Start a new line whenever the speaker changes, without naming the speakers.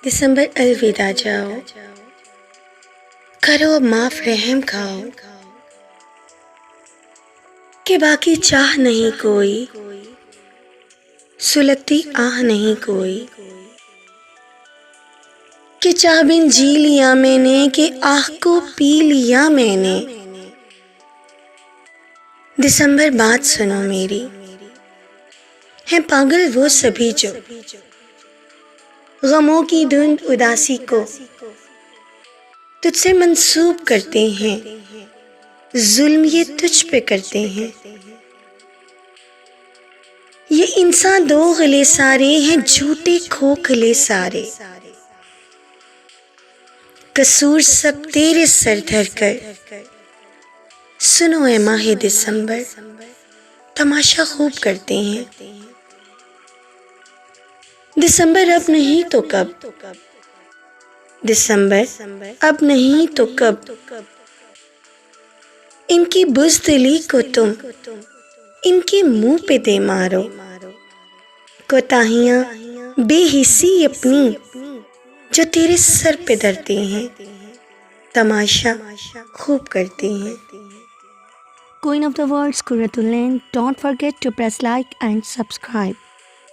दिसंबर अलविदा जाओ, करो अब माफ रहम खाओ, कि बाकी चाह नहीं कोई, सुलगती आह नहीं कोई, कि चाह बिन जी लिया मैंने, कि आह को पी लिया मैंने। दिसंबर बात सुनो मेरी, है पागल वो सभी जो गमों की धुंध उदासी को तुझसे मंसूब करते हैं, जुल्म ये तुझ पे करते हैं। ये इंसान दो गले सारे हैं, झूठे खोखले सारे, कसूर सब तेरे सर धर कर। सुनो ए माहे दिसंबर, तमाशा खूब करते हैं। दिसंबर अब नहीं तो कब, दिसंबर अब नहीं तो कब, इनकी बुज़दिली को तुम इनके मुंह पे दे मारो। कोताहियां बेहिस्सी अपनी जो तेरे सर पे धरते हैं, तमाशा खूब करते हैं।
Queen of the World, Qurratullain, don't forget to press like and subscribe.